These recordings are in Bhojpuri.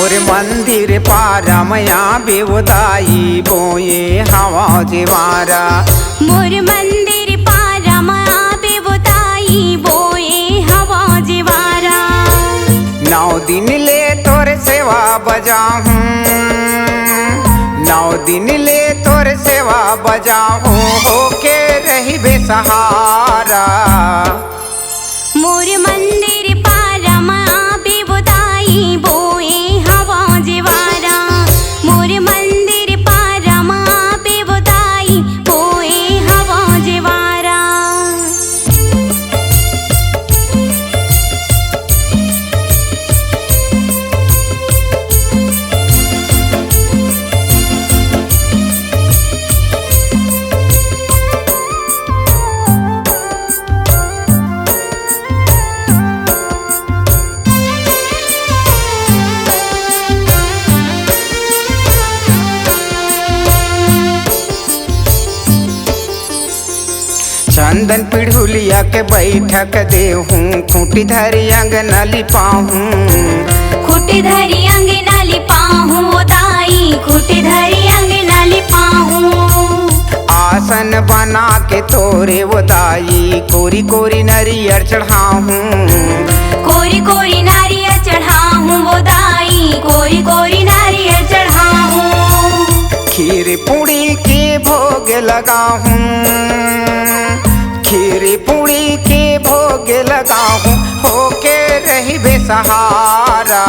मोर मंदिर पारमया बेवदाई बोए हवा जेवारा। मोर मंदिर पारमया बेवदाई बोए हवा जेवारा। 9 दिन ले तोर सेवा बजाहूँ, 9 दिन ले तोर सेवा बजाहूँ, होके रही बेसहारा। मोर मंदिर पारमया बेवदाई बोए हवा जेवारा। मोर मंदिर पारमया बेवदाई बोए हवा जेवारा। चंदन पिढ़ुलिया के बैठक देहूँ, खूंटी धरी अंगना लिपाहूँ। खूंटी धरी अंगना लिपाहूँ दाई, खूंटी धरी अंगना लिपाहूँ। आसन बना के तोरे वो दाई, कोरी कोरी नरियर चढ़ाहूँ। कोरी कोरी नारियल चढ़ाहूँ वो दाई, कोरी कोरी नारियल चढ़ाहूँ। खीर पूड़ी के भोग लगाहूँ, खीर पूड़ी के भोग लगाहूँ, होके रही बेसहारा।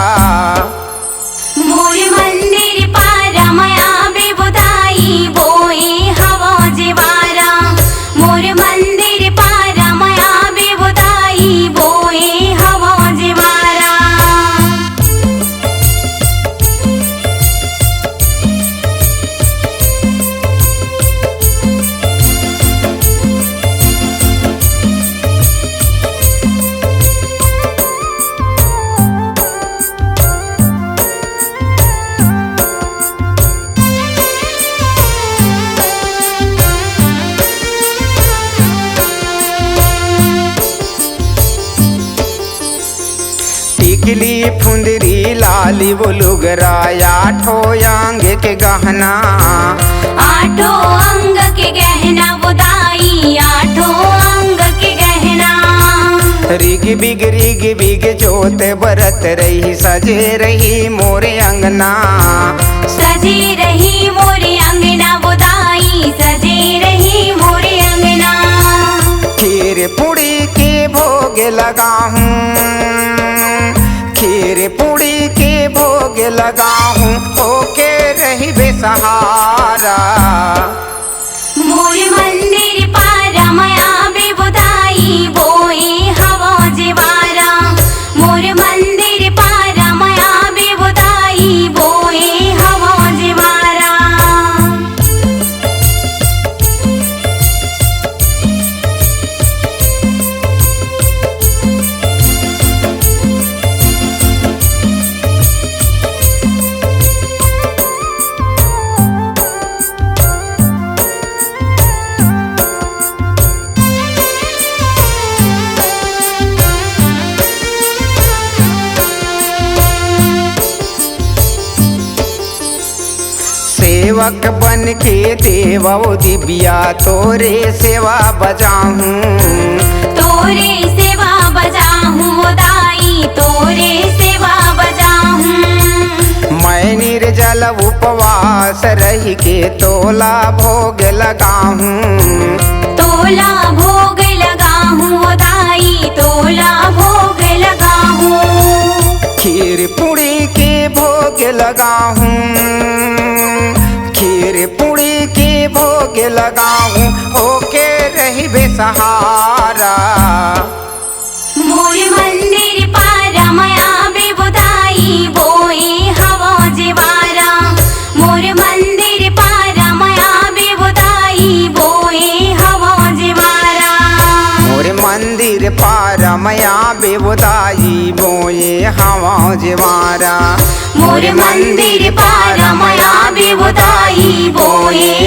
मोर मंदिर पारमया बेवदाई बोए हवा जेवारा। मोर मंदिर पारमया बेवदाई बोए हवा जेवारा। टिकली फुंदरी लाली वो लुगराया, आठों अंग के गहना। आठों अंग के गहना वो दाई, आठों अंग के गहना। रिग बिग जोत बरत रही, सजे रही मोरे अंगना। सजे रही मोरे अंगना वो दाई, सजे रही मोरे अंगना। खीर पूड़ी के भोग लगाहूँ, खीर पूड़ी के भोग लगाहूँ, होके रही बेसहारा। मोर मंदिर पारमया बेवदाई बोए हवा जेवारा। मोर मंदिर पारमया बेवदाई बोए हवा जेवारा। सेवक बन के देवा दिव्या, तोरे सेवा बजाहूँ। तोरे सेवा बजाहूँ दाई, तोरे सेवा बजाहूँ। मैं निर्जल उपवास रही के तोला भोग लगाहूँ। तोला भोग लगाहूँ दाई, तोला भोग लगाहूँ। खीर पूड़ी के भोग लगाहूँ, खीर पूड़ी के भोग लगाहूँ, होके रही बेसहारा। मोर मंदिर पारमया बेवदाई बोए हवा जेवारा। मोर मंदिर पारमया बेवदाई बोए हवा जेवारा। मोर मंदिर पारमया बेवदाई बोए हवा जेवारा। मोर मंदिर पारमया बेवदाई बोए